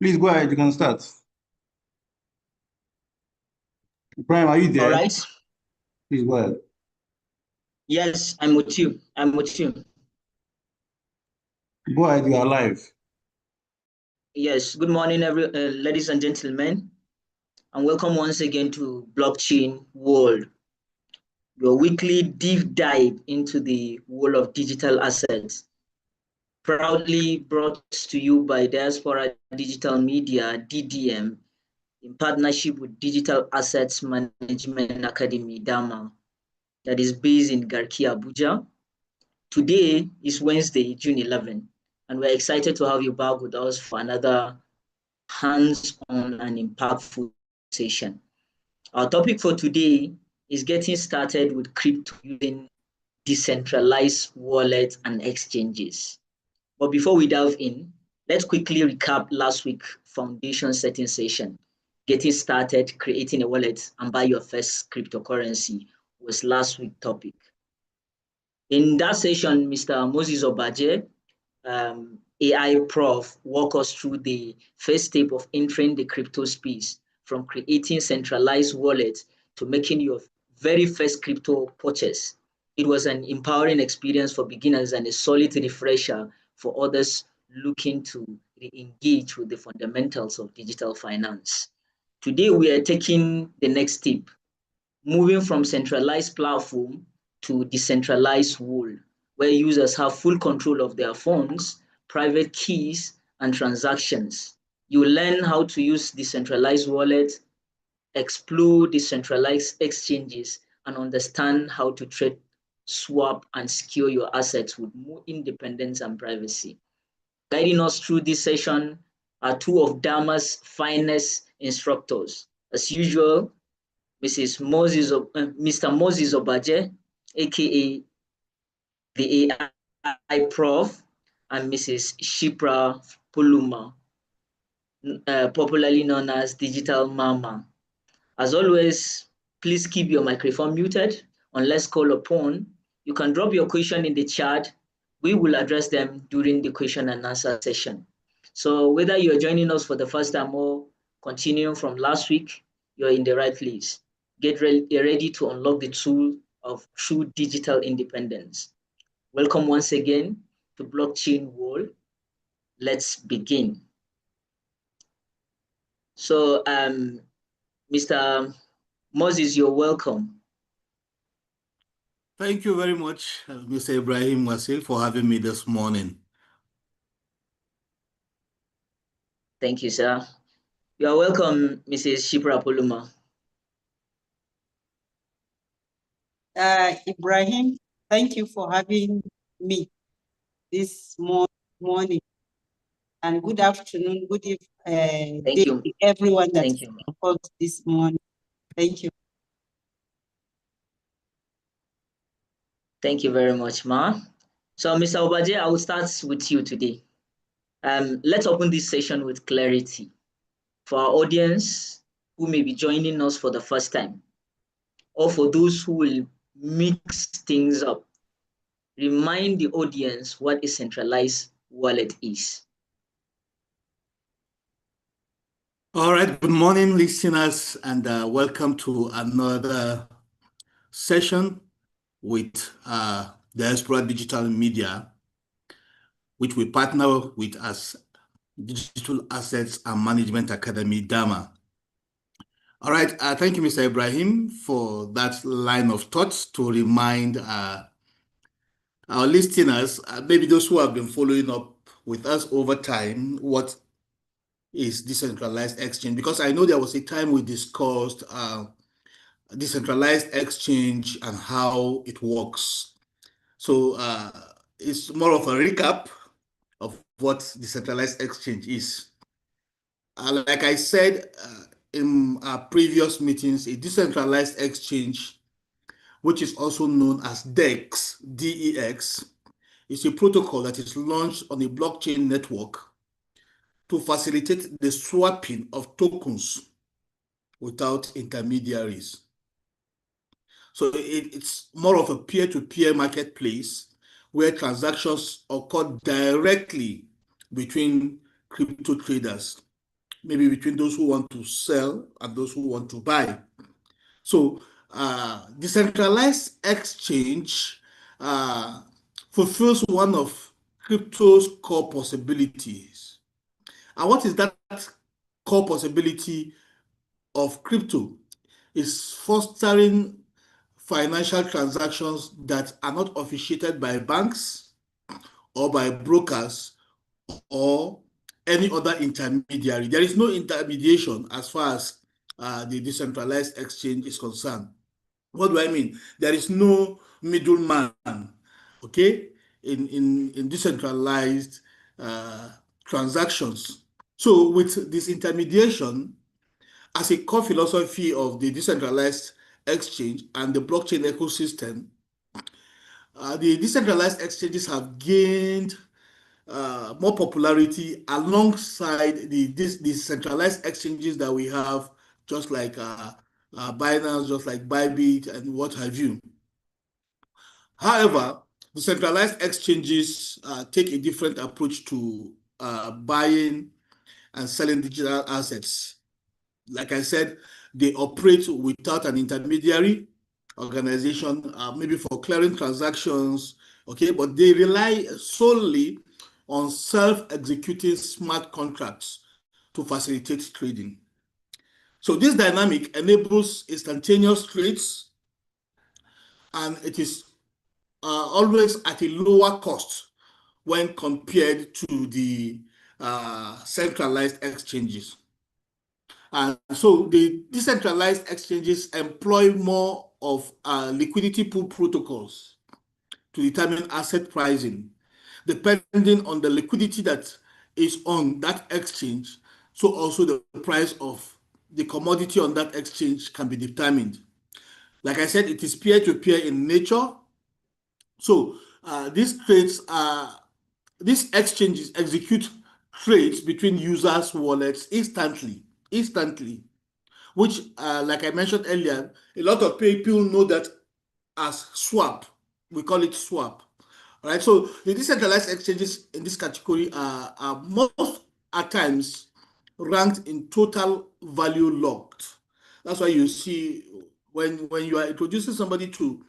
Please go ahead. You can start. Ibrahim, are you All there? right. Please go ahead. Yes, I'm with you. Go ahead. You are live. Yes. Good morning, ladies and gentlemen, and welcome once again to Blockchain World, your weekly deep dive into the world of digital assets. Proudly brought to you by Diaspora Digital Media (DDM) in partnership with Digital Assets Management Academy (DAMA), that is based in Garki, Abuja. Today is Wednesday, June 11, and we're excited to have you back with us for another hands-on and impactful session. Our topic for today is getting started with crypto using decentralized wallets and exchanges. But before we delve in, let's quickly recap last week's foundation setting session. Getting started, creating a wallet, and buy your first cryptocurrency was last week's topic. In that session, Mr. Moses Obaje, AI prof, walk us through the first step of entering the crypto space, from creating centralized wallets to making your very first crypto purchase. It was an empowering experience for beginners and a solid refresher for others looking to re-engage with the fundamentals of digital finance. Today, we are taking the next step, moving from centralized platform to decentralized world, where users have full control of their phones, private keys, and transactions. You learn how to use decentralized wallets, explore decentralized exchanges, and understand how to trade, swap, and secure your assets with more independence and privacy. Guiding us through this session are two of DAMA's finest instructors. As usual, Mr. Moses Obaje, aka the AI Prof, and Mrs. Shipra Puluma, popularly known as Digital Mama. As always, please keep your microphone muted unless called upon. You can drop your question in the chat. We will address them during the question and answer session. So whether you're joining us for the first time or continuing from last week, you're in the right place. Get ready to unlock the tool of true digital independence. Welcome once again to Blockchain World. Let's begin. So, Mr. Moses, you're welcome. Thank you very much, Mr. Ibrahim Wasil, for having me this morning. Thank you, sir. You are welcome, Mrs. Shipra Puluma. Ibrahim, thank you for having me this morning. And good afternoon, good evening, Thank you. everyone that's Thank you. this morning. Thank you. Thank you very much, Ma. So, Mr. Obaje, I will start with you today. Let's open this session with clarity. For our audience who may be joining us for the first time, or for those who will mix things up, remind the audience what a centralized wallet is. All right, good morning, listeners, and welcome to another session with Diaspora Digital Media, which we partner with as Digital Assets and Management Academy, DAMA. All right, thank you, Mr. Ibrahim, for that line of thoughts to remind our listeners, maybe those who have been following up with us over time, what is decentralized exchange, because I know there was a time we discussed decentralized exchange and how it works. So it's more of a recap of what decentralized exchange is. Like I said in our previous meetings, a decentralized exchange, which is also known as DEX, DEX, is a protocol that is launched on a blockchain network to facilitate the swapping of tokens without intermediaries. So it's more of a peer-to-peer marketplace where transactions occur directly between crypto traders maybe between those who want to sell and those who want to buy. So decentralized exchange fulfills one of crypto's core possibilities. And what is that core possibility of crypto? Is fostering financial transactions that are not officiated by banks or by brokers or any other intermediary. There is no intermediation as far as the decentralized exchange is concerned. What do I mean? There is no middleman, okay, in decentralized transactions. So with this intermediation as a core philosophy of the decentralized exchange and the blockchain ecosystem, the decentralized exchanges have gained more popularity alongside the decentralized exchanges that we have, just like Binance, just like Bybit, and what have you. However, decentralized exchanges take a different approach to buying and selling digital assets. Like I said, they operate without an intermediary organization, maybe for clearing transactions, okay, but they rely solely on self-executing smart contracts to facilitate trading. So this dynamic enables instantaneous trades, and it is always at a lower cost when compared to the centralized exchanges. And so the decentralized exchanges employ more of liquidity pool protocols to determine asset pricing, depending on the liquidity that is on that exchange. So also the price of the commodity on that exchange can be determined. Like I said, it is peer-to-peer in nature. So these exchanges execute trades between users' wallets instantly, which, like I mentioned earlier, a lot of people know that as swap. We call it swap. All right. So the decentralized exchanges in this category are most at times ranked in total value locked. That's why you see when you are introducing somebody to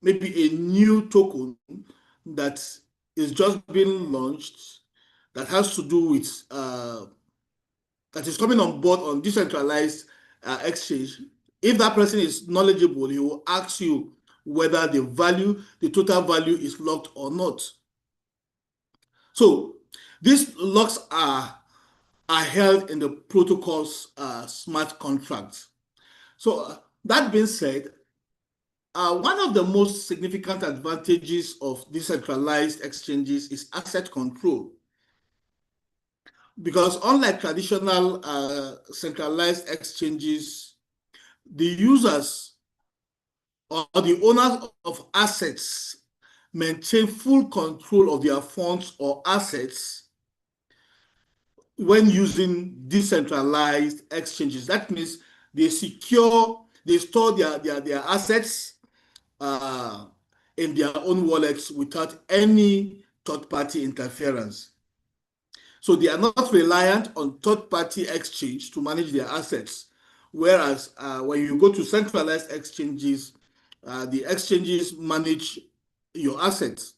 maybe a new token that is just being launched, that has to do with that is coming on board on decentralized exchange. If that person is knowledgeable, he will ask you whether the total value is locked or not. So these locks are held in the protocol's smart contracts. So that being said, one of the most significant advantages of decentralized exchanges is asset control. Because unlike traditional centralized exchanges, the users or the owners of assets maintain full control of their funds or assets when using decentralized exchanges. That means they store their assets in their own wallets without any third-party interference. So they are not reliant on third-party exchange to manage their assets. Whereas when you go to centralized exchanges, the exchanges manage your assets.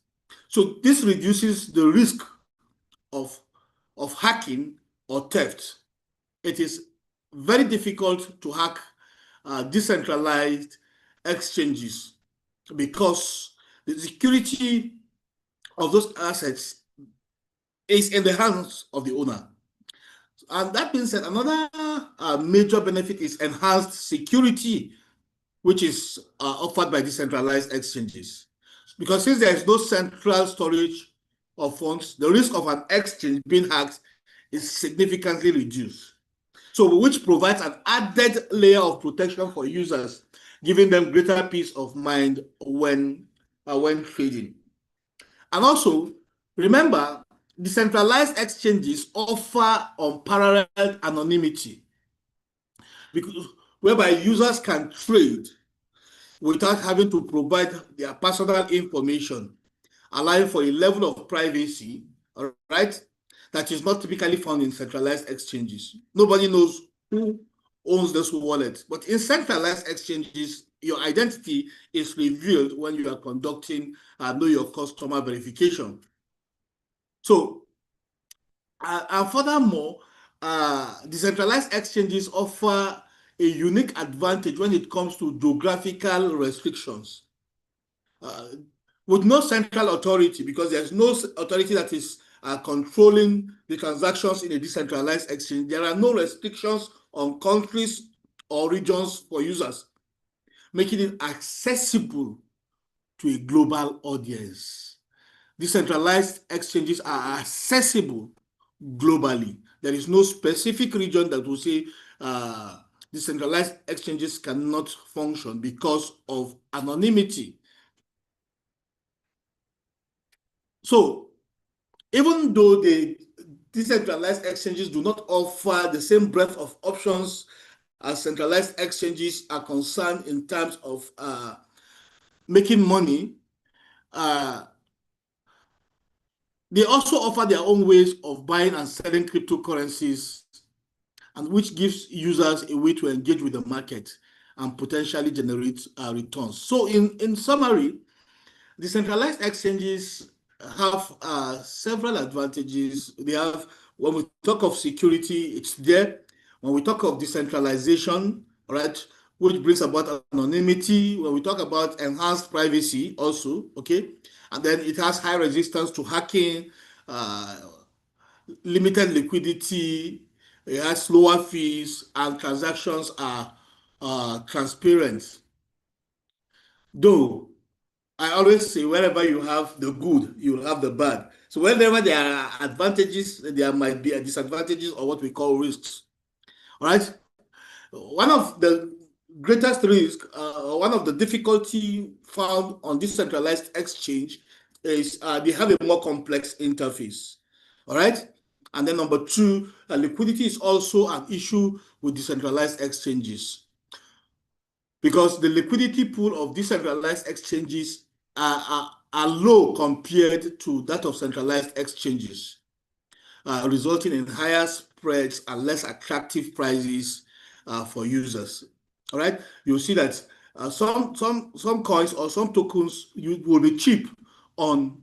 So this reduces the risk of hacking or theft. It is very difficult to hack decentralized exchanges because the security of those assets is in the hands of the owner. And that being said, another major benefit is enhanced security, which is offered by decentralized exchanges. Because since there is no central storage of funds, the risk of an exchange being hacked is significantly reduced. So which provides an added layer of protection for users, giving them greater peace of mind when trading. And also, remember, decentralized exchanges offer unparalleled anonymity, whereby users can trade without having to provide their personal information, allowing for a level of privacy, all right, that is not typically found in centralized exchanges. Nobody knows who owns this wallet, but in centralized exchanges, your identity is revealed when you are conducting know your customer verification. So, and furthermore, decentralized exchanges offer a unique advantage when it comes to geographical restrictions. With no central authority, because there's no authority that is controlling the transactions in a decentralized exchange, there are no restrictions on countries or regions for users, making it accessible to a global audience. Decentralized exchanges are accessible globally. There is no specific region that will say decentralized exchanges cannot function because of anonymity. So, even though the decentralized exchanges do not offer the same breadth of options as centralized exchanges are concerned in terms of making money, they also offer their own ways of buying and selling cryptocurrencies, and which gives users a way to engage with the market and potentially generate returns. So in summary, decentralized exchanges have several advantages. They have, when we talk of security, it's there. When we talk of decentralization, right, which brings about anonymity. When we talk about enhanced privacy also, okay, and then it has high resistance to hacking, limited liquidity, it has slower fees, and transactions are transparent. Though I always say, wherever you have the good, you will have the bad. So whenever there are advantages, there might be disadvantages or what we call risks. All right. One of the greatest risks, one of the difficulty found on decentralized exchange is they have a more complex interface. All right. And then number two, liquidity is also an issue with decentralized exchanges, because the liquidity pool of decentralized exchanges are low compared to that of centralized exchanges, resulting in higher spreads and less attractive prices for users. All right, you'll see that some coins or some tokens will be cheap on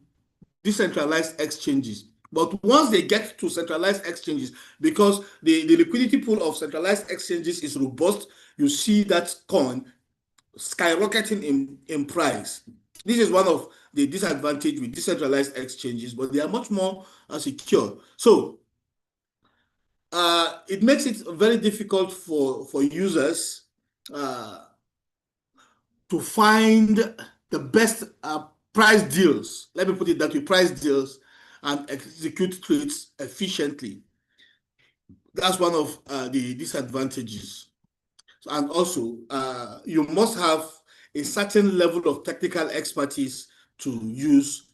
decentralized exchanges. But once they get to centralized exchanges, because the liquidity pool of centralized exchanges is robust, you see that coin skyrocketing in price. This is one of the disadvantages with decentralized exchanges, but they are much more secure. So it makes it very difficult for users to find the best price deals. Let me put it that way, price deals, and execute trades efficiently. That's one of the disadvantages. And also, you must have a certain level of technical expertise to use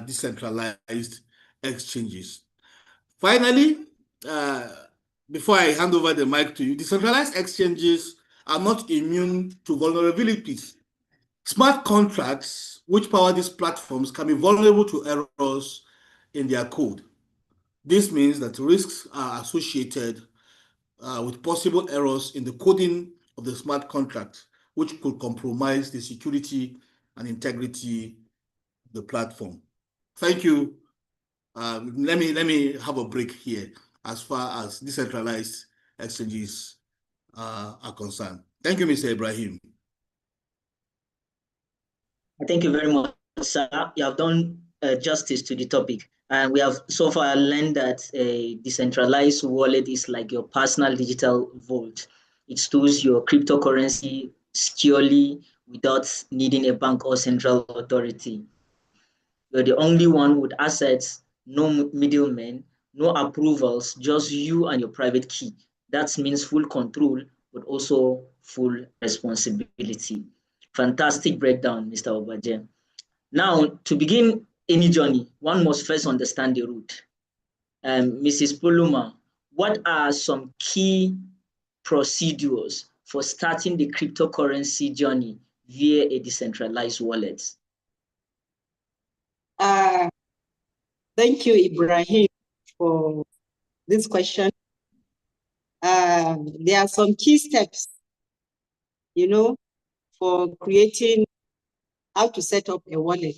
decentralized exchanges. Finally, before I hand over the mic to you, decentralized exchanges are not immune to vulnerabilities. Smart contracts which power these platforms can be vulnerable to errors in their code. This means that risks are associated with possible errors in the coding of the smart contract, which could compromise the security and integrity of the platform. Thank you. Let me have a break here as far as decentralized exchanges are concerned. Thank you, Mr. Ibrahim. Thank you very much, sir. You have done justice to the topic. And we have so far learned that a decentralized wallet is like your personal digital vault. It stores your cryptocurrency securely without needing a bank or central authority. You're the only one with assets, no middlemen, no approvals, just you and your private key. That means full control, but also full responsibility. Fantastic breakdown, Mr. Obaje. Now, to begin any journey, one must first understand the route. Mrs. Poluma, what are some key procedures for starting the cryptocurrency journey via a decentralized wallet? Thank you, Ibrahim. for this question. There are some key steps, you know, for creating how to set up a wallet.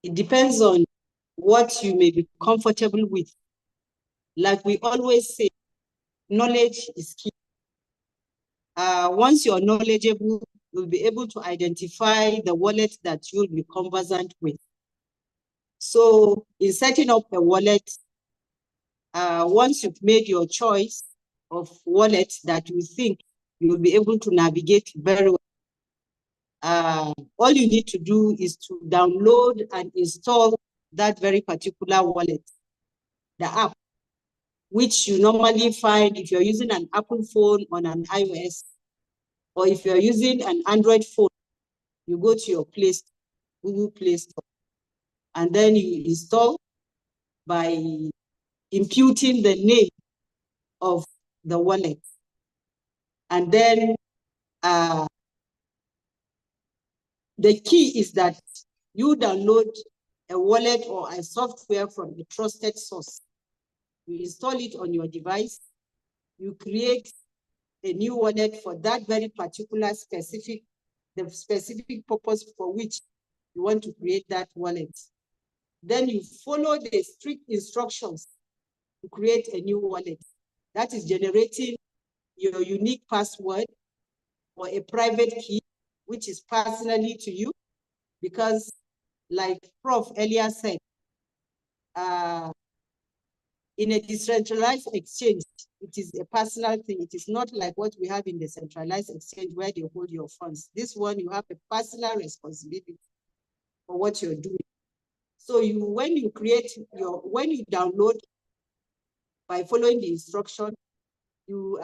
It depends on what you may be comfortable with. Like we always say, knowledge is key. Once you're knowledgeable, you'll be able to identify the wallet that you'll be conversant with. So in setting up a wallet, once you've made your choice of wallet that you think you'll be able to navigate very well, all you need to do is to download and install that very particular wallet, the app, which you normally find if you're using an Apple phone on an iOS, or if you're using an Android phone, you go to your Play Store, Google Play Store, and then you install by imputing the name of the wallet. And then the key is that you download a wallet or a software from a trusted source. You install it on your device. You create a new wallet for that very particular specific purpose for which you want to create that wallet. Then you follow the strict instructions to create a new wallet. That is generating your unique password or a private key, which is personally to you, because like Prof earlier said, in a decentralized exchange, it is a personal thing. It is not like what we have in the centralized exchange where they hold your funds. This one, you have a personal responsibility for what you're doing. So when you download by following the instruction, you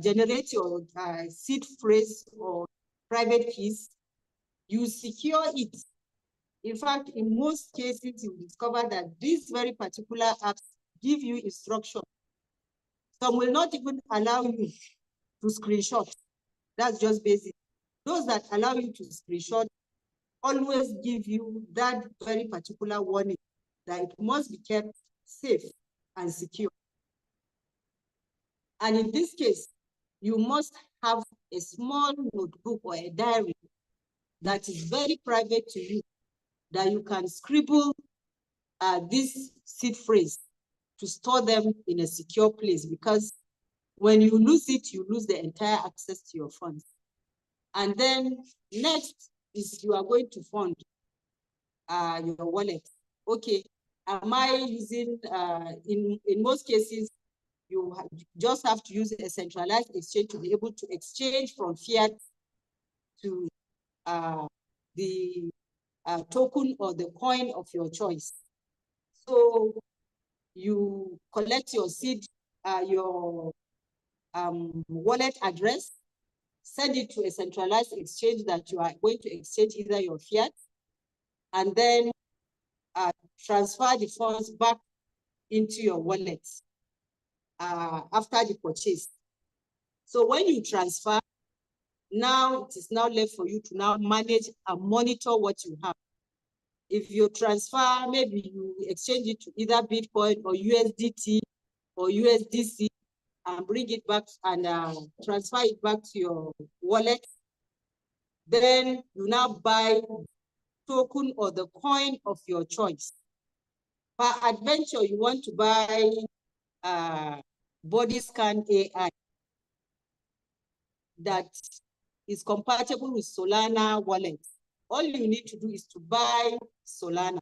generate your seed phrase or private keys, you secure it. In fact, in most cases, you discover that these very particular apps give you instruction. Some will not even allow you to screenshot. That's just basic. Those that allow you to screenshot always give you that very particular warning that it must be kept safe and secure. And in this case, you must have a small notebook or a diary that is very private to you, that you can scribble this seed phrase to store them in a secure place, because when you lose it, you lose the entire access to your funds. And then next is you are going to fund your wallet. Okay, am I using, in most cases, you just have to use a centralized exchange to be able to exchange from fiat to the token or the coin of your choice. So you collect your seed, your wallet address, send it to a centralized exchange that you are going to exchange either your fiat, and then transfer the funds back into your wallet after the purchase. So when you transfer, now it is now left for you to now manage and monitor what you have. If you transfer, maybe you exchange it to either Bitcoin or USDT or USDC and bring it back and transfer it back to your wallet. Then you now buy token or the coin of your choice. Per adventure, you want to buy Bodyscan AI that is compatible with Solana wallet. All you need to do is to buy Solana,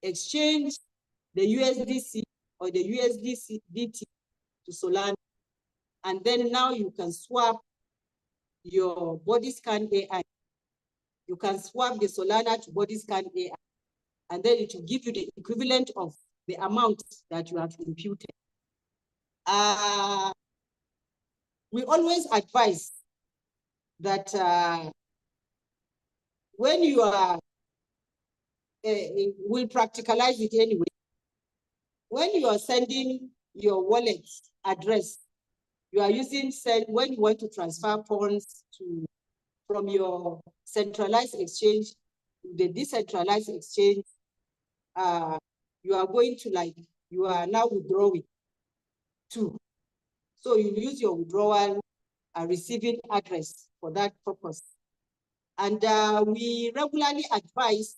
exchange the USDC or the USDT to Solana, and then now you can swap your Bodyscan AI. You can swap the Solana to Bodyscan AI, and then it will give you the equivalent of the amount that you have imputed. We always advise that when you are, we'll practicalize it anyway. When you are sending your wallet address, you are using when you want to transfer funds from your centralized exchange to the decentralized exchange, you are going to you are now withdrawing too. So you use your withdrawal receiving address for that purpose. And we regularly advise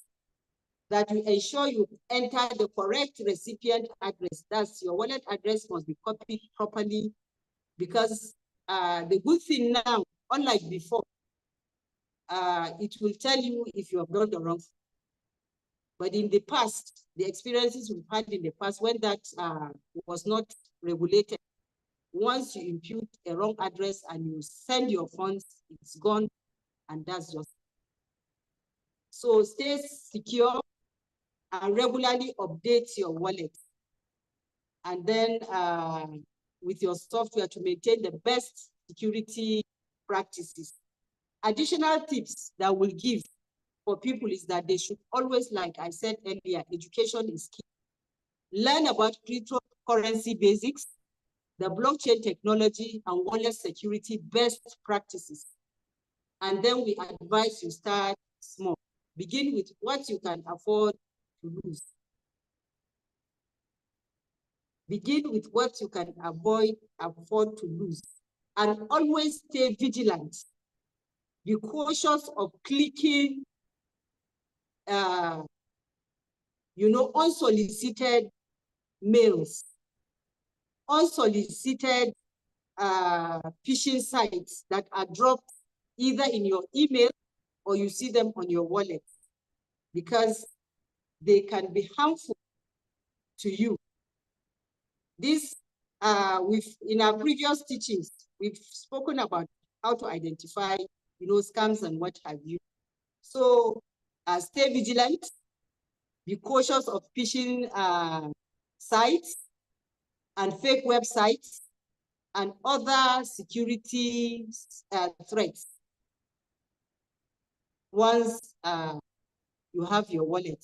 that you ensure you enter the correct recipient address. That's your wallet address must be copied properly, because the good thing now, unlike before, it will tell you if you have done the wrong thing. But in the past, the experiences we've had in the past, when that was not regulated, once you impute a wrong address and you send your funds, it's gone, and that's just. So stay secure and regularly update your wallet. And then with your software to maintain the best security practices. Additional tips that we'll give for people is that they should always, like I said earlier, education is key. Learn about cryptocurrency basics, the blockchain technology, and wallet security best practices. And then we advise you start small. Begin with what you can afford to lose. Begin with what you can afford to lose. And always stay vigilant. Be cautious of clicking, unsolicited mails, unsolicited phishing sites that are dropped either in your email or you see them on your wallet, because they can be harmful to you. This, in our previous teachings, we've spoken about how to identify, scams and what have you. So stay vigilant, be cautious of phishing sites and fake websites and other security threats. Once you have your wallet,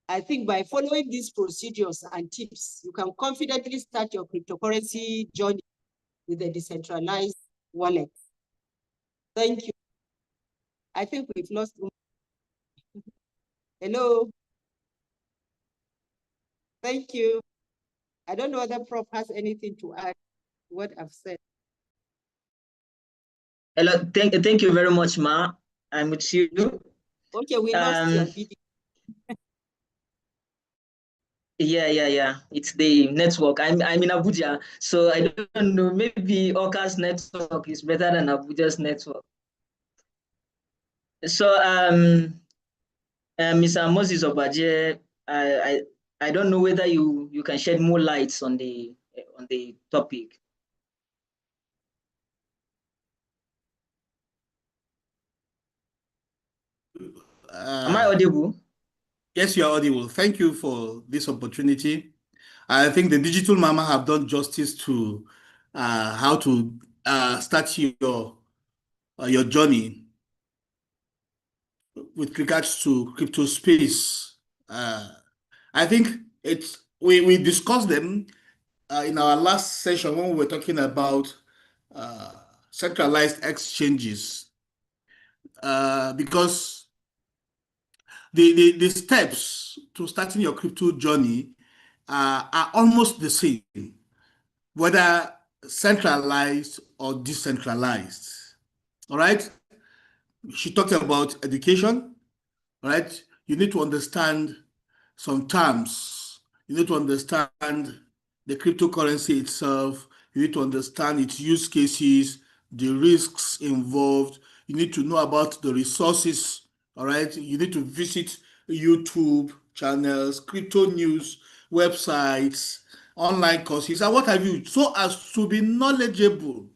I think by following these procedures and tips, you can confidently start your cryptocurrency journey with a decentralized wallet. Thank you. I think we've lost. Hello. Thank you. I don't know whether Prof has anything to add to what I've said. Hello, thank you very much, Ma. I'm with you. Okay, we lost your video. Yeah. It's the network. I'm in Abuja, so I don't know. Maybe Oka's network is better than Abuja's network. So, Mr. Moses Obaje, I don't know whether you can shed more lights on the topic. Am I audible? Yes, you are audible. Thank you for this opportunity. I think the Digital Mama have done justice to how to start your journey with regards to crypto space. I think we discussed them in our last session when we were talking about centralized exchanges, because the steps to starting your crypto journey are almost the same, whether centralized or decentralized. All right. She talked about education. All right. You need to understand some terms. You need to understand the cryptocurrency itself. You need to understand its use cases, the risks involved. You need to know about the resources. All right. You need to visit YouTube channels, crypto news websites, online courses, and what have you, so as to be knowledgeable.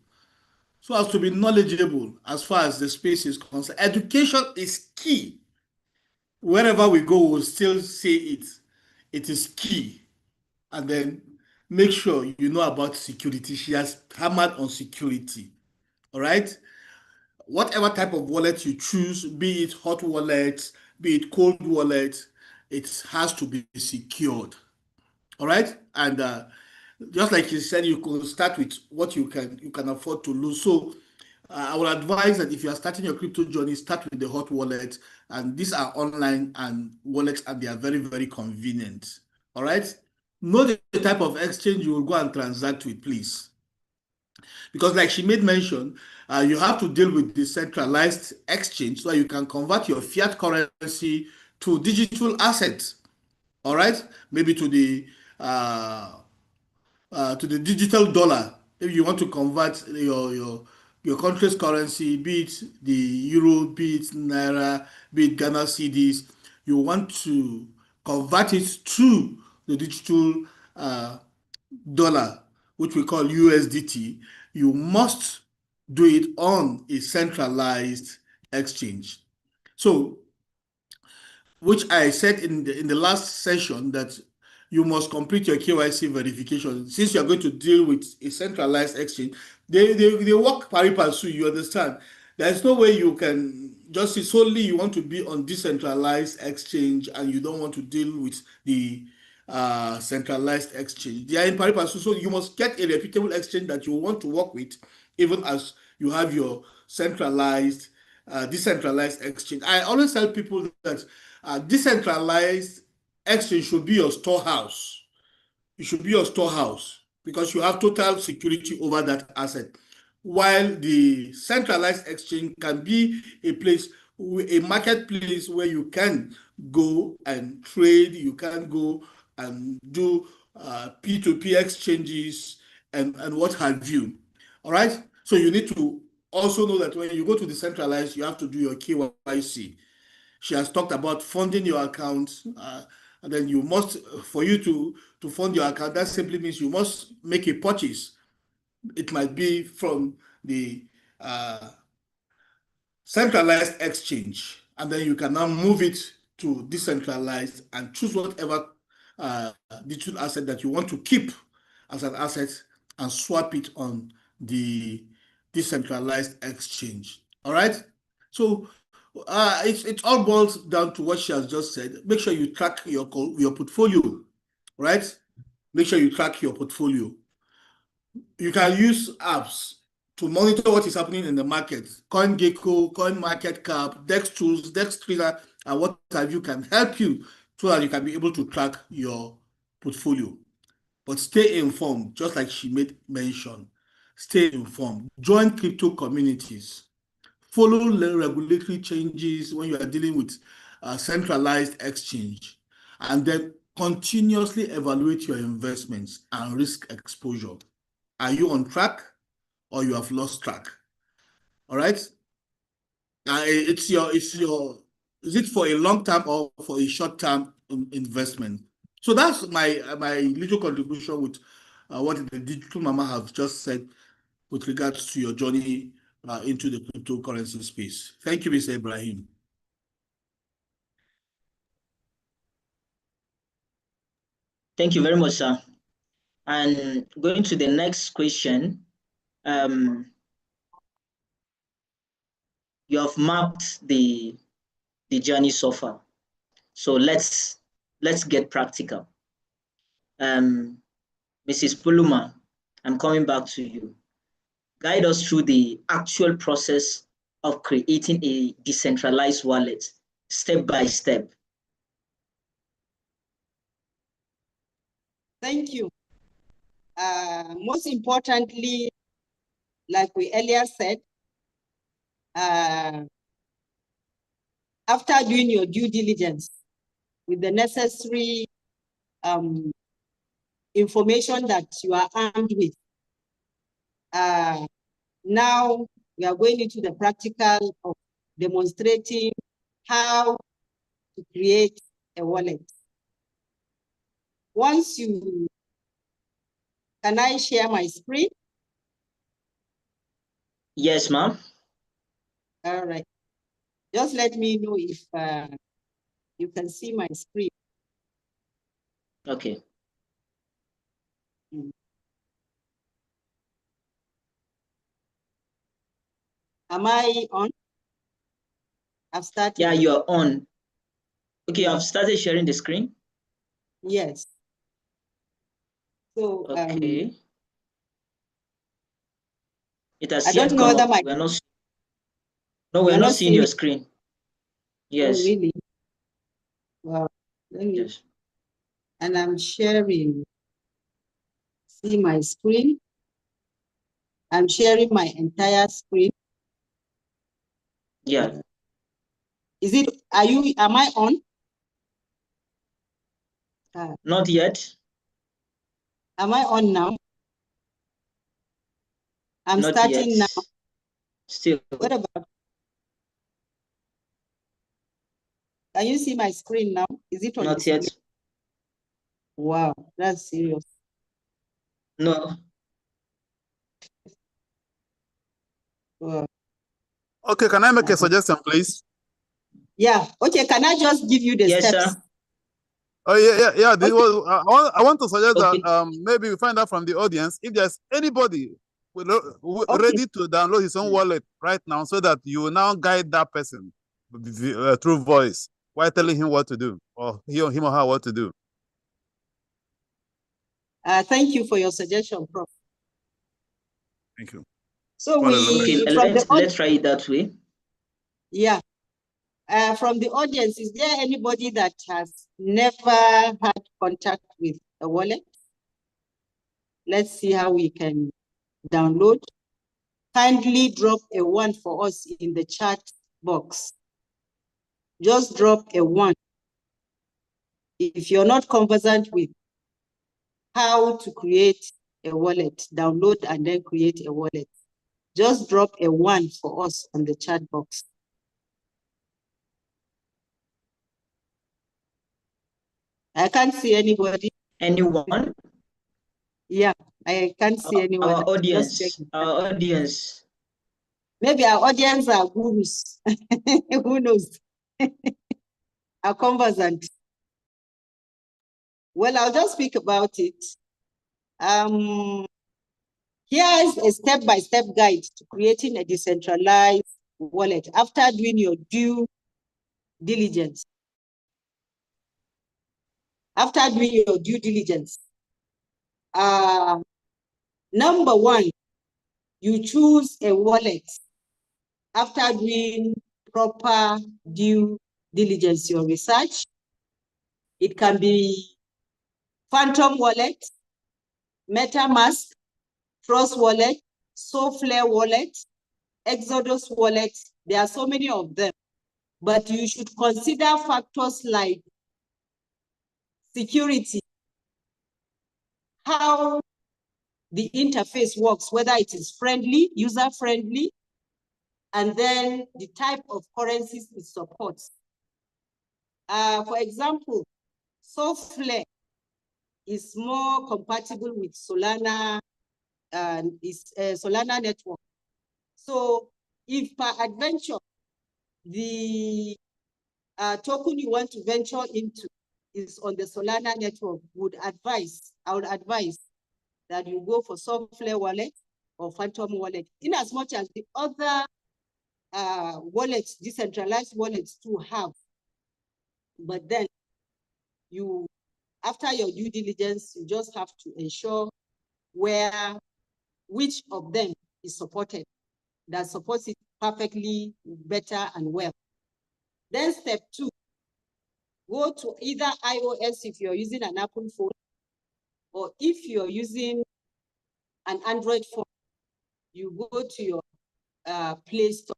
As far as the space is concerned. Education is key. Wherever we go, we'll still say it. It is key. And then make sure you know about security. She has hammered on security. All right? Whatever type of wallet you choose, be it hot wallet, be it cold wallet, it has to be secured. All right? And just like you said, you could start with what you can afford to lose. So I would advise that if you are starting your crypto journey, start with the hot wallet. And these are online and wallets, and they are very, very convenient. All right. Know the type of exchange you will go and transact with, please. Because like she made mention, you have to deal with decentralized exchange so that you can convert your fiat currency to digital assets. All right, maybe to the digital dollar. If you want to convert your country's currency, be it the euro, be it naira, be it Ghana cedis, you want to convert it to the digital dollar, which we call USDT, you must do it on a centralized exchange. So, which I said in the last session that you must complete your KYC verification. Since you are going to deal with a centralized exchange, they work pari passu, you understand? There's no way you can just say solely you want to be on decentralized exchange and you don't want to deal with the centralized exchange. They are in pari passu, so you must get a reputable exchange that you want to work with, even as you have your centralized, decentralized exchange. I always tell people that decentralized exchange should be your storehouse. It should be your storehouse because you have total security over that asset. While the centralized exchange can be a place, a marketplace where you can go and trade, you can go and do P2P exchanges and what have you. All right. So you need to also know that when you go to the centralized, you have to do your KYC. She has talked about funding your account, and then you must, for you to fund your account, that simply means you must make a purchase. It might be from the centralized exchange, and then you can now move it to decentralized and choose whatever digital asset that you want to keep as an asset and swap it on the decentralized exchange. All right. So it all boils down to what she has just said. Make sure you track your portfolio, right? Make sure you track your portfolio. You can use apps to monitor what is happening in the market. CoinGecko, CoinMarketCap, DexTools, DexTrader, and what have you can help you so that you can be able to track your portfolio. But stay informed, just like she made mention. Stay informed. Join crypto communities. Follow regulatory changes when you are dealing with centralized exchange, and then continuously evaluate your investments and risk exposure. Are you on track or you have lost track? All right. Is it for a long term or for a short term investment? So that's my little contribution with what the Digital Mama have just said with regards to your journey into the cryptocurrency space. Thank you, Mr. Ibrahim. Thank you very much, sir. And going to the next question, you have mapped the journey so far. So let's get practical. Mrs. Puluma, I'm coming back to you. Guide us through the actual process of creating a decentralized wallet, step by step. Thank you. Most importantly, like we earlier said, after doing your due diligence with the necessary information that you are armed with, now we are going into the practical of demonstrating how to create a wallet. Once you, can I share my screen? Yes, ma'am. All right. Just let me know if you can see my screen. Okay. Am I on? I've started. Yeah, you're on. Okay, I've started sharing the screen. Yes. So okay. It has I don't know whether my we're not seeing your screen. Yes. Oh, really? Well, let me. Yes. and I'm sharing. See my screen? I'm sharing my entire screen. Yeah. Is it, am I on? Not yet. Am I on now? I'm Not starting yet. now. Still. What about? Can you see my screen now? Is it on Not display? yet. Wow, that's serious. No. Wow. Okay, can I make a suggestion, please? Yeah, okay, can I just give you the Yes, steps? sir. Oh yeah. This Okay. was, I want to suggest Okay. that maybe we find out from the audience if there's anybody Okay. ready to download his own wallet right now, so that you will now guide that person through voice while telling him what to do, or him or her what to do. Thank you for your suggestion, Prof. Thank you. So Okay, let's try it that way. Yeah. From the audience, is there anybody that has never had contact with a wallet? Let's see how we can download. Kindly drop a 1 for us in the chat box. Just drop a 1. If you're not conversant with how to create a wallet, download and then create a wallet, just drop a 1 for us on the chat box. I can't see anybody. Anyone? Yeah, I can't see anyone. Our audience. Our audience. Maybe our audience are gurus. Who knows? Are conversant. Well, I'll just speak about it. Here's a step-by-step guide to creating a decentralized wallet after doing your due diligence. After doing your due diligence, number 1, you choose a wallet after doing proper due diligence, your research. It can be Phantom Wallet, MetaMask, Trust Wallet, Soulflare Wallet, Exodus Wallet. There are so many of them, but you should consider factors like security, how the interface works, whether it is friendly, user-friendly, and then the type of currencies it supports. For example, Soulflare is more compatible with Solana and Solana network. So if per adventure, the token you want to venture into is on the Solana network, I would advise that you go for Soulflare wallet or Phantom wallet, in as much as the other wallets, decentralized wallets too have. But then after your due diligence, you just have to ensure which of them is supported, that supports it perfectly, better and well. Then step 2, go to either iOS if you're using an Apple phone, or if you're using an Android phone, you go to your Play Store.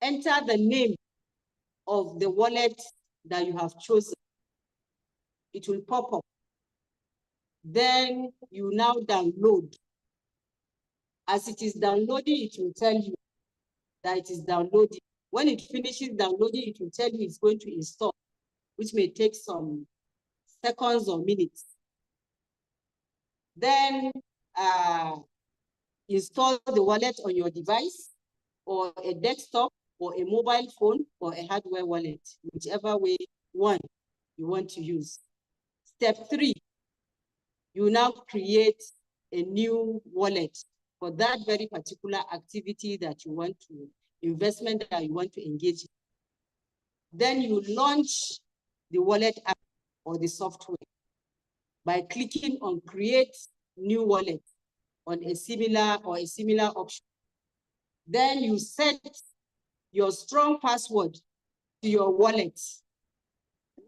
Enter the name of the wallet that you have chosen. It will pop up. Then you now download. As it is downloading, it will tell you that it is downloading. When it finishes downloading, it will tell you it's going to install, which may take some seconds or minutes. Then install the wallet on your device, or a desktop, or a mobile phone, or a hardware wallet, whichever one you want to use. Step 3, you now create a new wallet for that very particular activity that you want to, investment that you want to engage in. Then you launch the wallet app or the software by clicking on Create New Wallet on a similar option. Then you set your strong password to your wallet.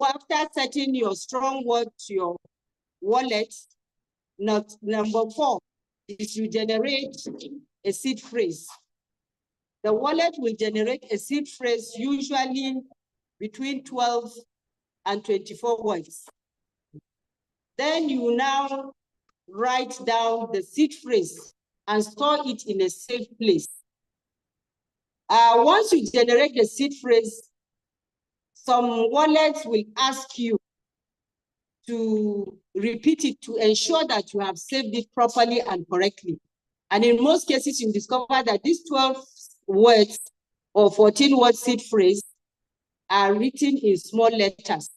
After setting your strong word to your wallet, number 4 is you generate a seed phrase. The wallet will generate a seed phrase usually between 12 and 24 words. Then you now write down the seed phrase and store it in a safe place. Once you generate the seed phrase, some wallets will ask you to repeat it to ensure that you have saved it properly and correctly. And in most cases, you discover that these 12 words or 14 word seed phrase are written in small letters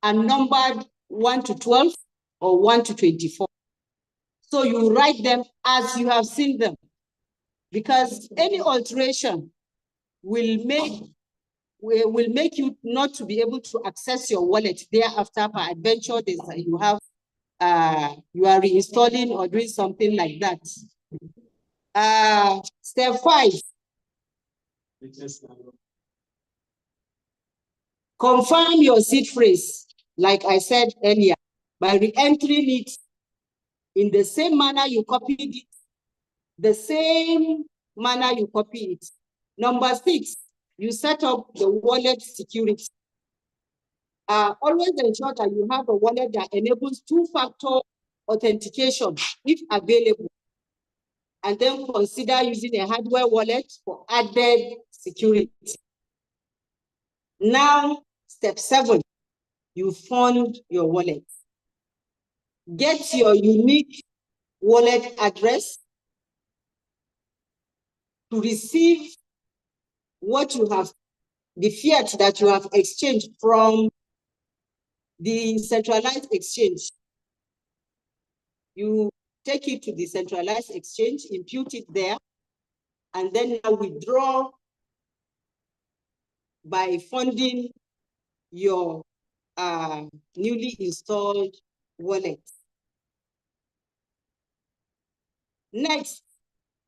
and numbered 1 to 12 or 1 to 24. So you write them as you have seen them, because any alteration will make you not to be able to access your wallet thereafter. Per adventure, you have you are reinstalling or doing something like that. Step 5. Confirm your seed phrase, like I said earlier, by re-entering it in the same manner you copied it, the same manner you copy it. Number 6, you set up the wallet security. Always ensure that you have a wallet that enables 2-factor authentication if available. And then consider using a hardware wallet for added security. Now, step 7, you fund your wallet. Get your unique wallet address to receive what you have, the fiat that you have exchanged from the centralized exchange. You take it to the centralized exchange, impute it there, and then now withdraw by funding your newly installed wallet. Next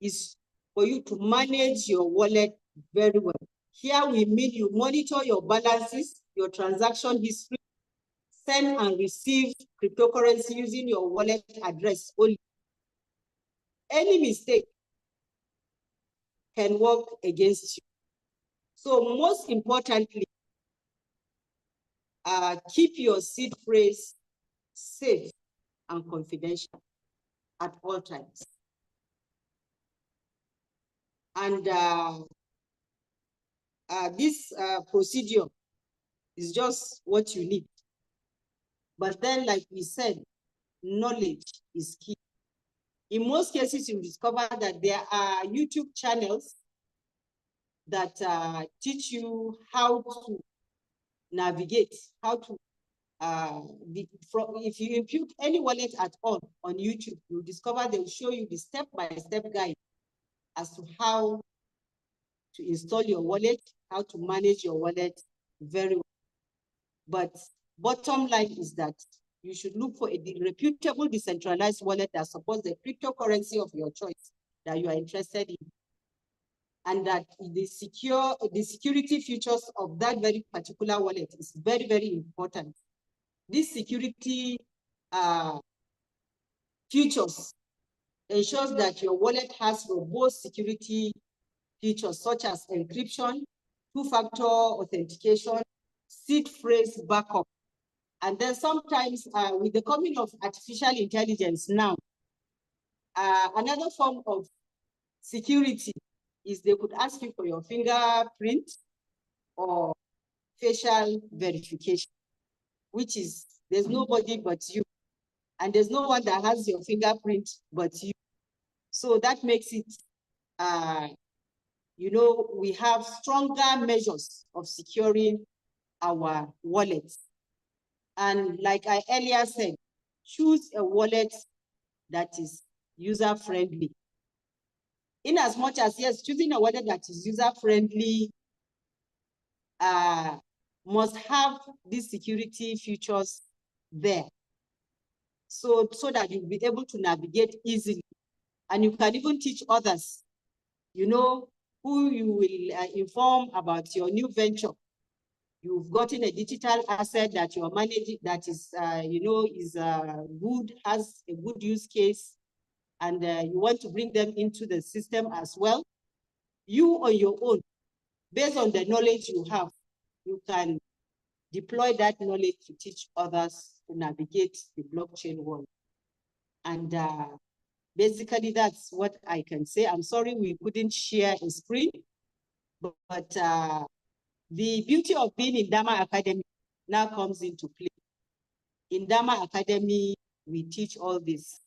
is for you to manage your wallet very well. Here we mean you monitor your balances, your transaction history, send and receive cryptocurrency using your wallet address only. Any mistake can work against you. So most importantly, keep your seed phrase safe and confidential at all times. And this procedure is just what you need. But then, like we said, knowledge is key. In most cases, you discover that there are YouTube channels that teach you how to navigate, how to, if you impute any wallet at all on YouTube, you'll discover they'll show you the step-by-step guide as to how to install your wallet, how to manage your wallet very well. But bottom line is that you should look for a reputable decentralized wallet that supports the cryptocurrency of your choice that you are interested in, and that the security features of that very particular wallet is very, very important. This security features ensures that your wallet has robust security features such as encryption, 2-factor authentication, seed phrase backup. And then sometimes with the coming of artificial intelligence now, another form of security is they could ask you for your fingerprint or facial verification, which is, there's nobody but you. And there's no one that has your fingerprint but you. So that makes it, you know, we have stronger measures of securing our wallets. And like I earlier said, choose a wallet that is user-friendly. In as much as, yes, choosing a wallet that is user-friendly must have these security features there. So that you'll be able to navigate easily. And you can even teach others, you know, who you will inform about your new venture. You've gotten a digital asset that you are managing that is, good, has a good use case, and you want to bring them into the system as well. You on your own, based on the knowledge you have, you can deploy that knowledge to teach others to navigate the blockchain world. And basically, that's what I can say. I'm sorry we couldn't share a screen, but the beauty of being in Dama Academy now comes into play. In Dama Academy, we teach all this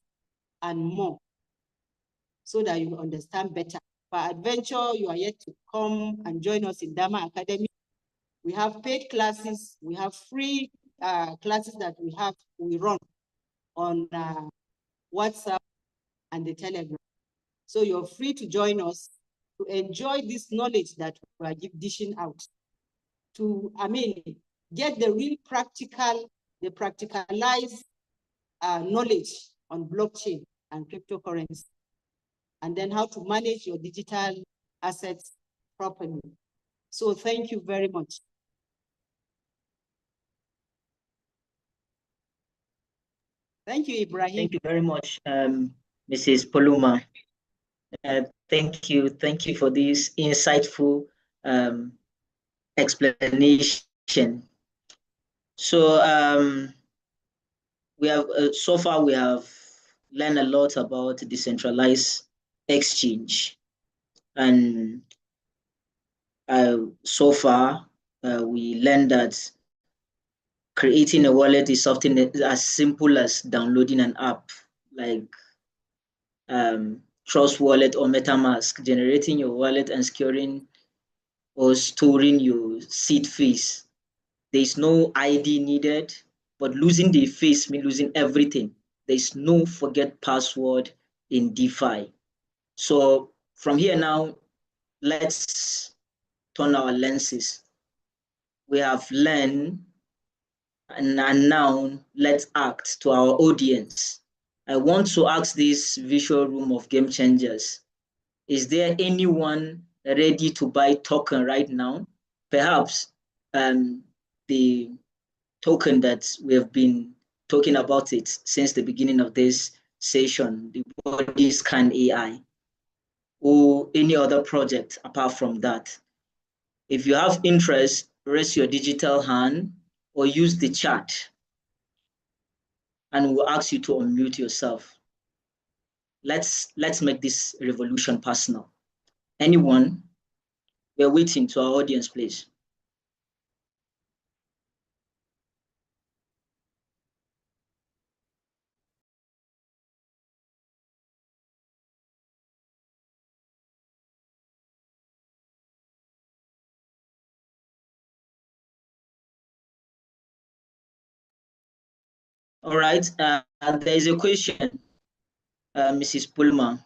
and more so that you understand better. For adventure, you are yet to come and join us in Dama Academy. We have paid classes. We have free classes that we run on WhatsApp and the Telegram. So you're free to join us to enjoy this knowledge that we are dishing out. To, get the real practical, the practicalized knowledge on blockchain and cryptocurrency, and then how to manage your digital assets properly. So thank you very much. Thank you, Ibrahim. Thank you very much, Mrs. Poluma. Thank you for this insightful explanation. So we have so far we have learned a lot about decentralized exchange, and so far we learned that creating a wallet is something as simple as downloading an app like Trust Wallet or MetaMask, generating your wallet and securing or storing your seed phrase. There is no ID needed, but losing the phrase means losing everything. There is no forget password in DeFi. So from here now, let's turn our lenses. We have learned, and now let's act to our audience. I want to ask this visual room of game changers, is there anyone ready to buy token right now? Perhaps the token that we have been talking about it since the beginning of this session, the body scan AI, or any other project apart from that. If you have interest, raise your digital hand or use the chat, and we'll ask you to unmute yourself. Let's make this revolution personal. Anyone? We're waiting. To our audience, please. All right, there is a question, Mrs. Pullman.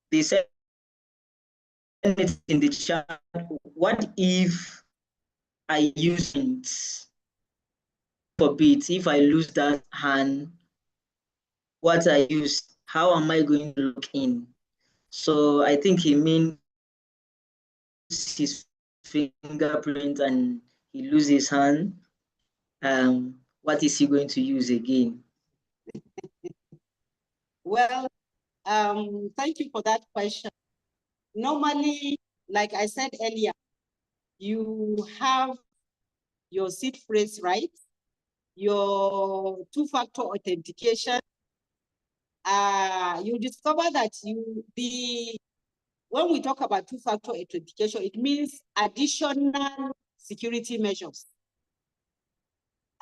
They said it in the chat, what if I use it for bit? If I lose that hand, what I use, how am I going to log in? So I think he means his fingerprint and he loses his hand. What is he going to use again? Well, thank you for that question. Normally, like I said earlier, you have your seed phrase, right? Your two-factor authentication. You discover that when we talk about two-factor authentication, it means additional security measures.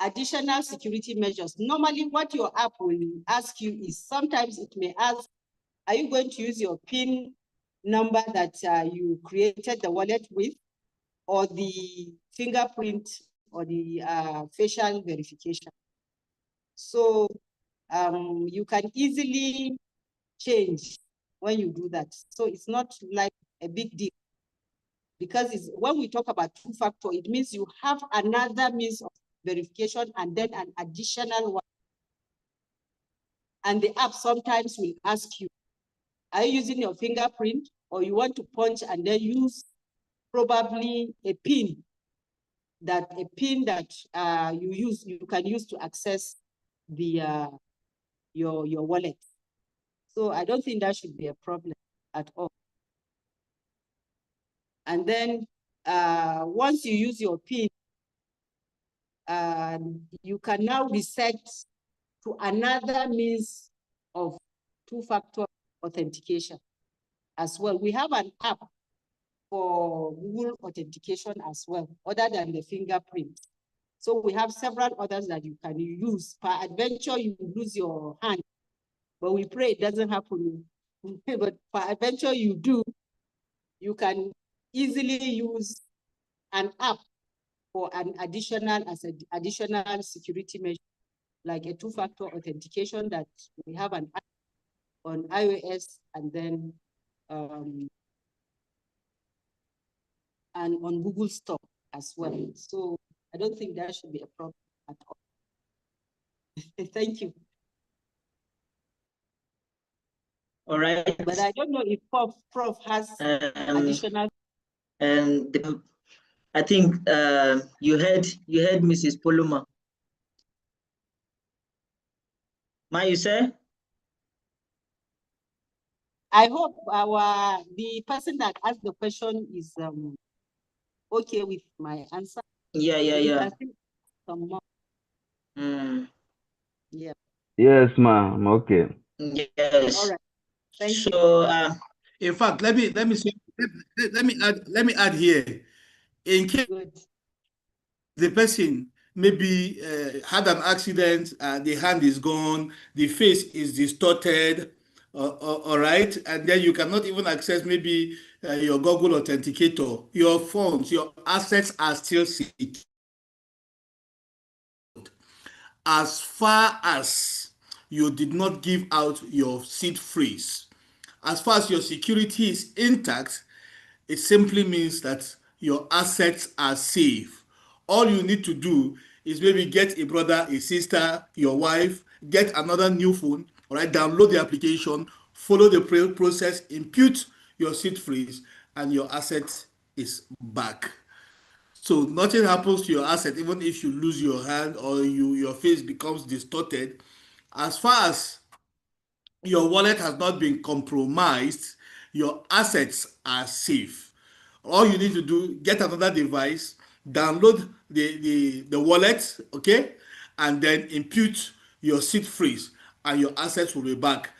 Additional security measures. Normally, what your app will ask you is, sometimes it may ask, are you going to use your PIN number that you created the wallet with, or the fingerprint, or the facial verification? So you can easily change when you do that. So it's not like a big deal, because when we talk about two-factor, it means you have another means of verification and then an additional one. And the app sometimes will ask you, are you using your fingerprint or you want to punch and then use probably a pin that you can use to access the your wallet. So I don't think that should be a problem at all. And then once you use your PIN, you can now reset to another means of two-factor authentication as well. We have an app for Google authentication as well, other than the fingerprint. So we have several others that you can use. Per adventure, you lose your hand, but we pray it doesn't happen. But per adventure you do, you can easily use an app for an additional security measure, like a two-factor authentication that we have an app on iOS and then and on Google Store as well. So I don't think that should be a problem at all. Thank you. All right. But I don't know if Prof has additional. And I think you heard Mrs. Poluma. Ma, you say? I hope the person that asked the question is okay with my answer. Yeah. Some more. Yeah. Yes, ma'am. Okay. Yes. All right. Thank you. So In fact, let me add here. In case the person maybe had an accident, the hand is gone, the face is distorted, all right, and then you cannot even access maybe your Google Authenticator, your phones, your assets are still secured. As far as you did not give out your seed phrase, as far as your security is intact, it simply means that your assets are safe. All you need to do is maybe get a brother, a sister, your wife, get another new phone, all right, download the application, follow the process, impute your seed phrase, and your asset is back. So nothing happens to your asset, even if you lose your hand or your face becomes distorted. As far as your wallet has not been compromised, your assets are safe. All you need to do, get another device, download the wallet, okay, and then impute your seed phrase, and your assets will be back,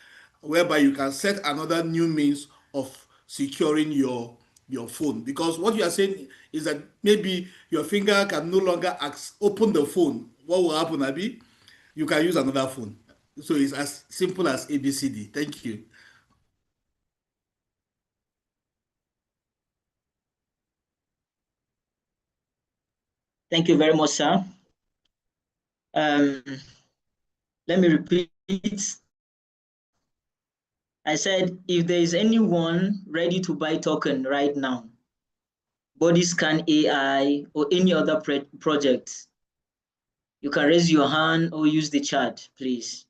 whereby you can set another new means of securing your phone. Because what you are saying is that maybe your finger can no longer open the phone. What will happen, Abi? You can use another phone. So it's as simple as ABCD. Thank you. thank you very much, sir. Let me repeat. I said, if there is anyone ready to buy token right now, Bodyscan AI or any other project, you can raise your hand or use the chat, please.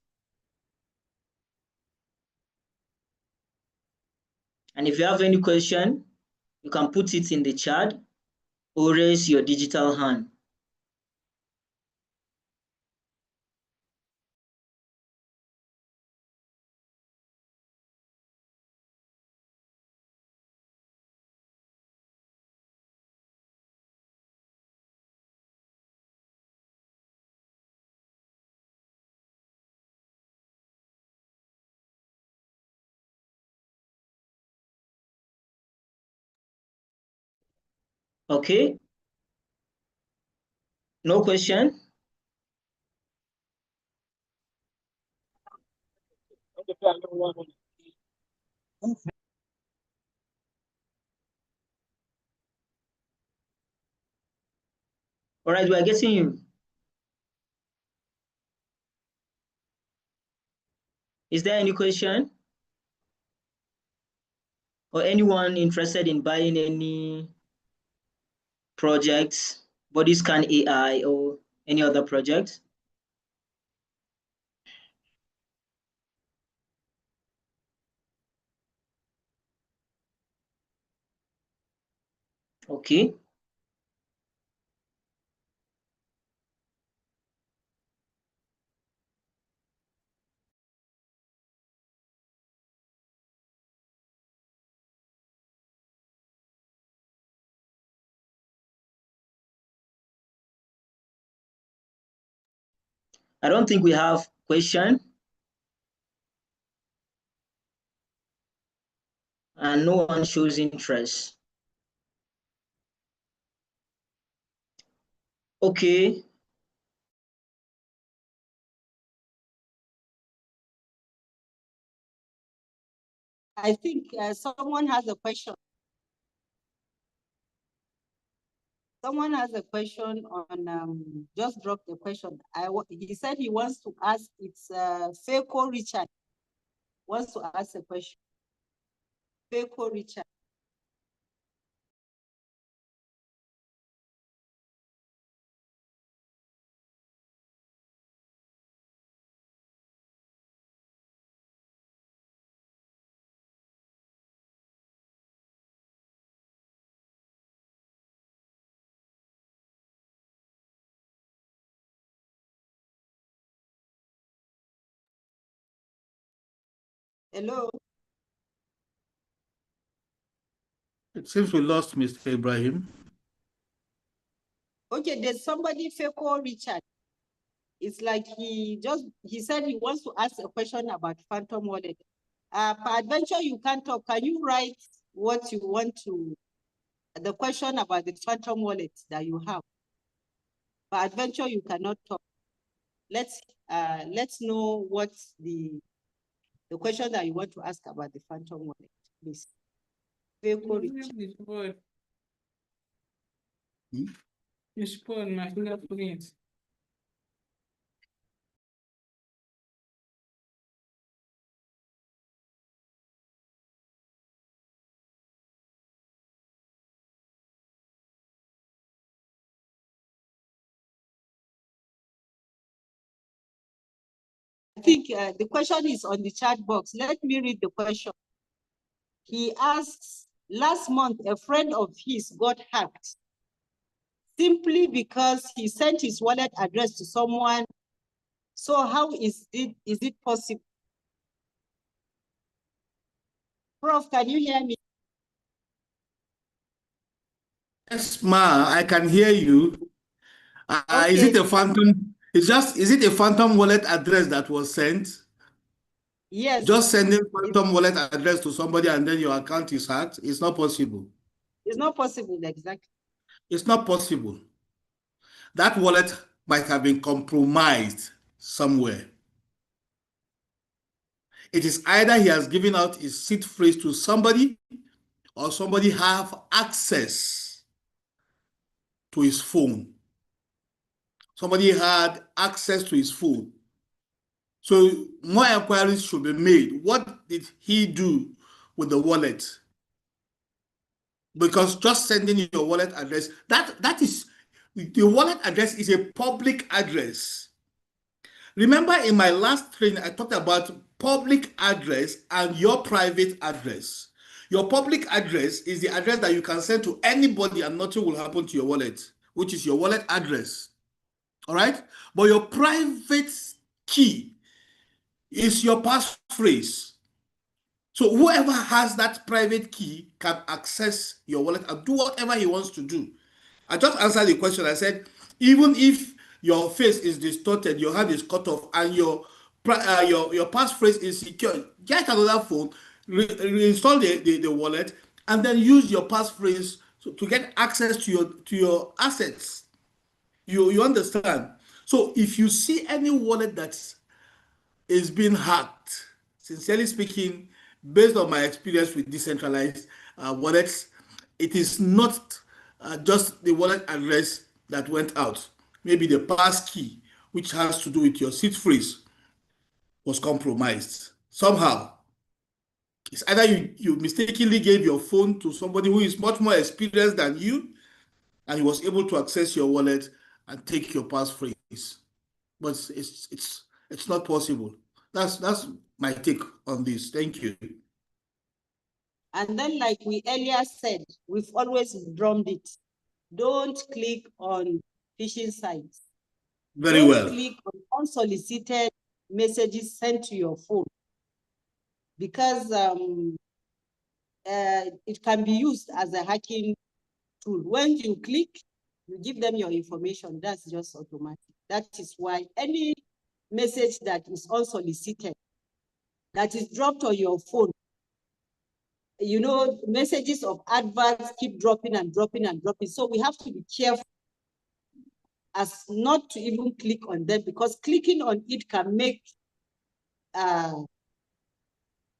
And if you have any question, you can put it in the chat or raise your digital hand. Okay. No question? All right, we are getting you. Is there any question? Or anyone interested in buying any projects, Bodyscan AI or any other project? Okay. I don't think we have question. And no one shows interest. Okay. I think someone has a question. Someone has a question on, just drop the question. He said he wants to ask, it's Feko Richard wants to ask a question. Feko Richard. Hello. It seems we lost Mr. Ibrahim. Okay, there's somebody, Feko Richard. It's like he said he wants to ask a question about Phantom Wallet. Per adventure, you can't talk. Can you write what you want to, the question about the Phantom Wallet that you have? Per adventure, you cannot talk. Let's know what the question that you want to ask about the Phantom Wallet, please. Feko Richard. You spoiled my fingerprint. I think the question is on the chat box. Let me read the question. He asks, last month, a friend of his got hacked simply because he sent his wallet address to someone. So how is it possible? Prof, can you hear me? Yes, ma, I can hear you. Is Okay. it a phantom? Is it a phantom wallet address that was sent? Yes. Just sending phantom wallet address to somebody and then your account is hacked? It's not possible. It's not possible, exactly. It's not possible. That wallet might have been compromised somewhere. It is either he has given out his seed phrase to somebody or somebody have access to his phone. Somebody had access to his phone. So more inquiries should be made. What did he do with the wallet? Because just sending your wallet address, that is, the wallet address is a public address. Remember in my last training, I talked about public address and your private address. Your public address is the address that you can send to anybody and nothing will happen to your wallet, which is your wallet address. All right? But your private key is your passphrase. So whoever has that private key can access your wallet and do whatever he wants to do. I just answered the question. I said, even if your face is distorted, your hand is cut off, and your passphrase is secure, get another phone, reinstall the wallet, and then use your passphrase to get access to your assets. You understand? So if you see any wallet that is being hacked, sincerely speaking, based on my experience with decentralized wallets, it is not just the wallet address that went out. Maybe the pass key, which has to do with your seed phrase, was compromised somehow. It's either you mistakenly gave your phone to somebody who is much more experienced than you, and he was able to access your wallet and take your passphrase. But it's not possible. That's my take on this. Thank you. And then, like we earlier said, we've always drummed it. Don't click on phishing sites. Very Don't well. click on unsolicited messages sent to your phone, because it can be used as a hacking tool. When you click, you give them your information. That's just automatic. That is why any message that is unsolicited, that is dropped on your phone, you know, messages of adverts keep dropping and dropping and dropping. So we have to be careful as not to even click on them, because clicking on it can make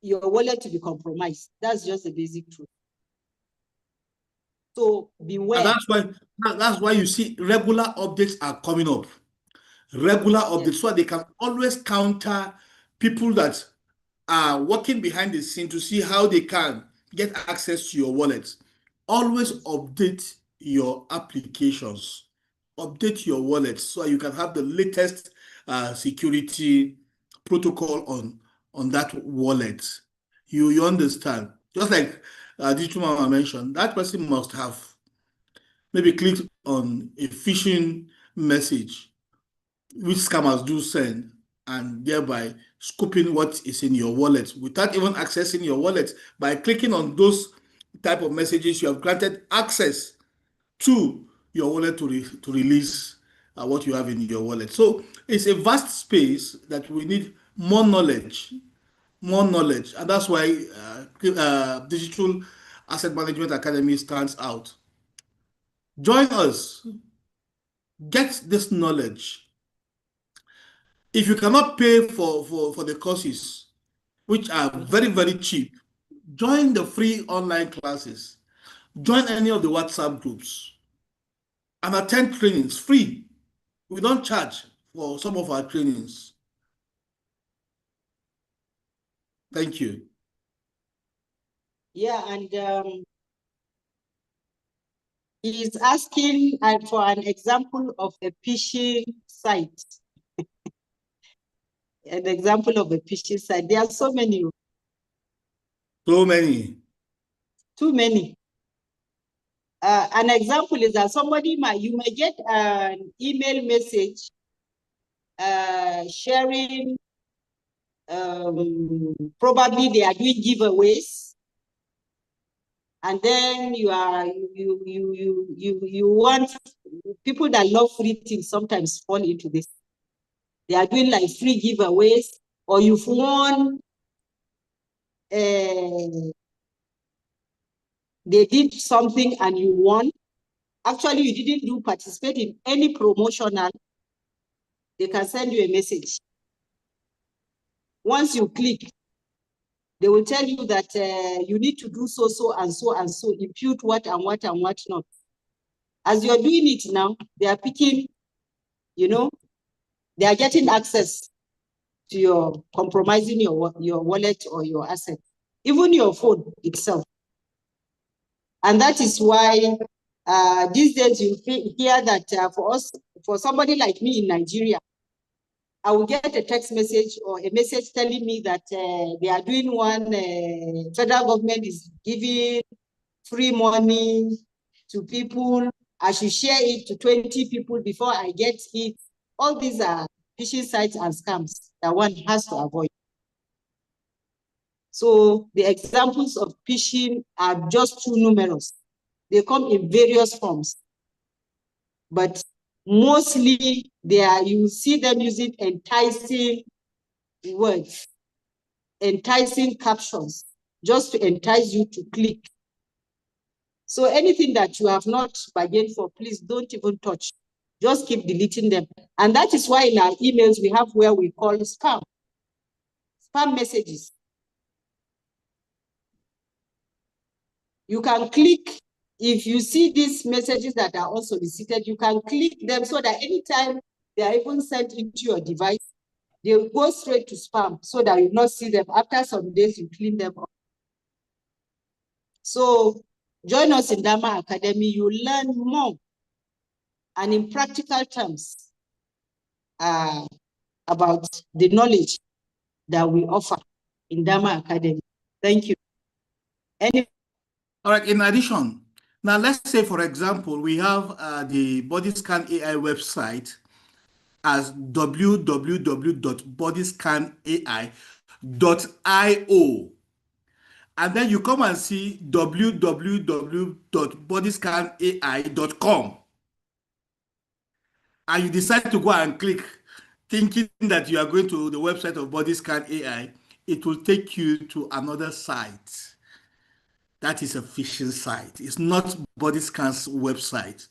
your wallet to be compromised. That's just the basic truth. So beware. And that's why you see regular updates are coming up. Regular updates, Yes. so they can always counter people that are working behind the scene to see how they can get access to your wallet. Always update your applications, update your wallet so you can have the latest security protocol on that wallet. You understand? Just like Digital Mama mentioned, that person must have maybe clicked on a phishing message which scammers do send, and thereby scooping what is in your wallet without even accessing your wallet. By clicking on those type of messages, you have granted access to your wallet to release what you have in your wallet. So it's a vast space that we need more knowledge, and that's why Digital Asset Management Academy stands out. Join us, get this knowledge. If you cannot pay for the courses, which are very, very cheap, join the free online classes. Join any of the WhatsApp groups and attend trainings free. We don't charge for some of our trainings. Thank you. Yeah, and he's asking for an example of a phishing site. An example of a phishing site. There are so many. So many. Too many. An example is that you may get an email message sharing, probably they are doing giveaways, and then you want people that love free things sometimes fall into this. They are doing like free giveaways, or you've won. They did something and you won. Actually, you didn't participate in any promotional. They can send you a message. Once you click, they will tell you that you need to do so and so, impute what and what and what not. As you're doing it now, they are picking, they are getting access to your compromising your wallet or your asset, even your phone itself. And that is why these days you hear that for somebody like me in Nigeria, I will get a text message or a message telling me that they are doing one, federal government is giving free money to people. I should share it to 20 people before I get it. All these are phishing sites and scams that one has to avoid. So the examples of phishing are just too numerous. They come in various forms, but mostly you see them using enticing words, enticing captions, just to entice you to click. So anything that you have not bargained for, please don't even touch. Just keep deleting them. And that is why in our emails, we have where we call spam messages. You can click, if you see these messages that are unsolicited, you can click them so that anytime they are even sent into your device, they will go straight to spam so that you will not see them. After some days, you clean them up. So join us in Dama Academy. You learn more and in practical terms about the knowledge that we offer in Dama Academy. Thank you. Any All right, in addition, now let's say, for example, we have the Bodyscan AI website as www.bodyscanai.io. And then you come and see www.bodyscanai.com. And you decide to go and click, thinking that you are going to the website of Bodyscan AI, it will take you to another site. That is a phishing site. It's not Bodyscan's website.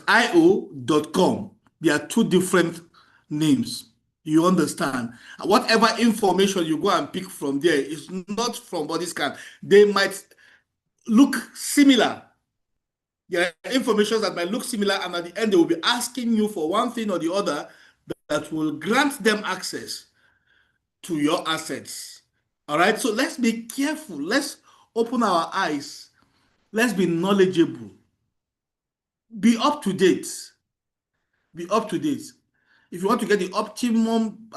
.io.com. They are two different names. You understand? Whatever information you go and pick from there is not from Bodyscan. They might look similar. There are information that might look similar, and at the end, they will be asking you for one thing or the other that will grant them access to your assets. All right? So let's be careful. Let's open our eyes. Let's be knowledgeable. Be up to date. Be up to date. If you want to get the optimum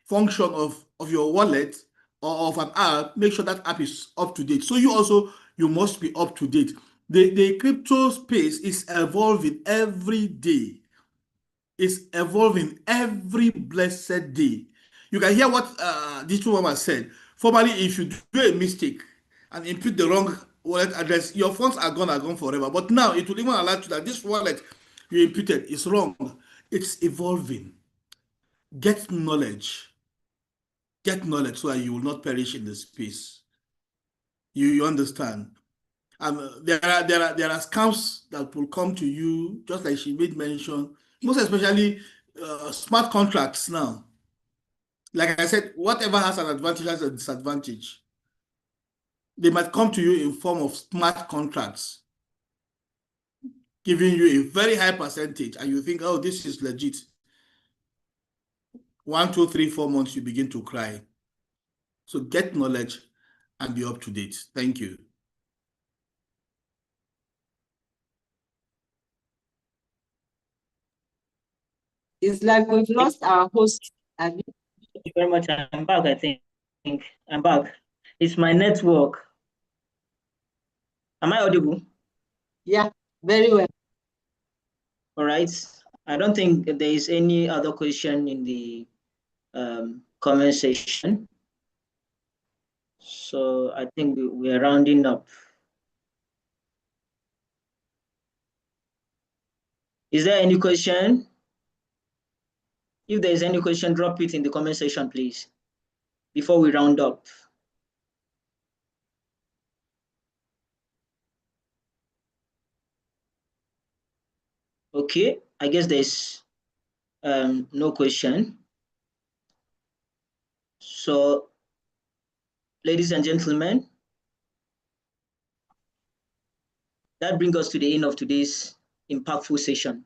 function of your wallet or of an app, make sure that app is up to date. So you must be up to date. The crypto space is evolving every day. It's evolving every blessed day. You can hear what Digital Mama said. Formerly, if you do a mistake and input the wrong wallet address, your funds are gone forever. But now it will even alert you that this wallet you imputed is wrong. It's evolving. Get knowledge. Get knowledge so that you will not perish in the space. You understand? There are scams that will come to you, just like she made mention, most especially smart contracts now. Like I said, whatever has an advantage has a disadvantage. They might come to you in form of smart contracts, giving you a very high percentage, and you think, oh, this is legit. 1, 2, 3, 4 months, you begin to cry. So get knowledge and be up to date. Thank you. It's like we've lost our host. Thank you very much. I'm back, I think. I'm back. It's my network. Am I audible? Yeah, very well. All right. I don't think there is any other question in the comment section. So I think we are rounding up. Is there any question? If there is any question, drop it in the comment section, please, before we round up. Okay, I guess there's no question. So, ladies and gentlemen, that brings us to the end of today's impactful session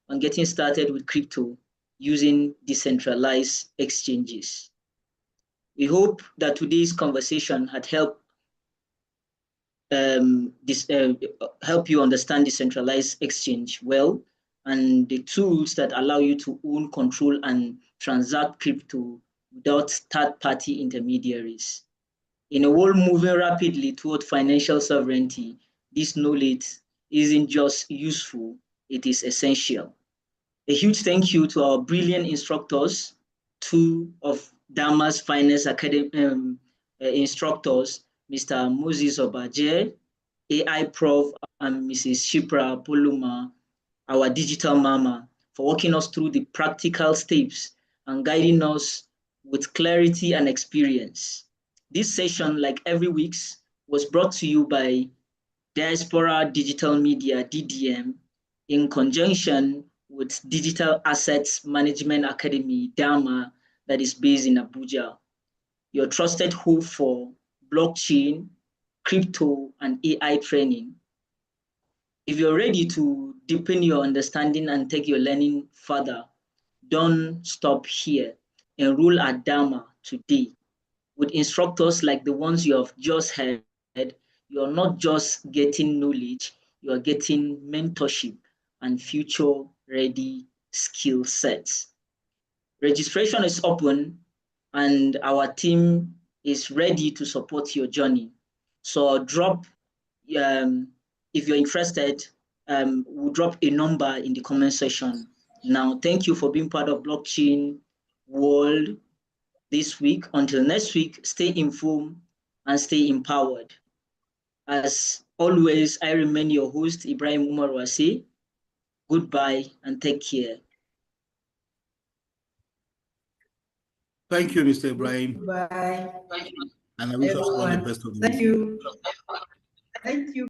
on getting started with crypto using decentralized exchanges. We hope that today's conversation had helped help you understand decentralized exchange well, and the tools that allow you to own, control, and transact crypto without third-party intermediaries. In a world moving rapidly toward financial sovereignty, this knowledge isn't just useful, it is essential. A huge thank you to our brilliant instructors, two of Dama's finest academic instructors, Mr. Moses Obaje, AI Prof, and Mrs. Shipra Poluma, our digital mama, for walking us through the practical steps and guiding us with clarity and experience. This session, like every week, was brought to you by Diaspora Digital Media, DDM, in conjunction with Digital Assets Management Academy, DAMA, that is based in Abuja. Your trusted hope for blockchain, crypto, and AI training. If you're ready to deepen your understanding and take your learning further, don't stop here. Enroll at DAMA today. With instructors like the ones you have just heard, you're not just getting knowledge, you're getting mentorship and future-ready skill sets. Registration is open, and our team is ready to support your journey. So drop, if you're interested, we'll drop a number in the comment section. Now, thank you for being part of Blockchain World this week. Until next week, stay informed and stay empowered. As always, I remain your host, Ibrahim Umar Wase. Goodbye and take care. Thank you, Mr. Ibrahim. Bye. And I wish us all the Everyone. best of the Thank week. you. Thank you.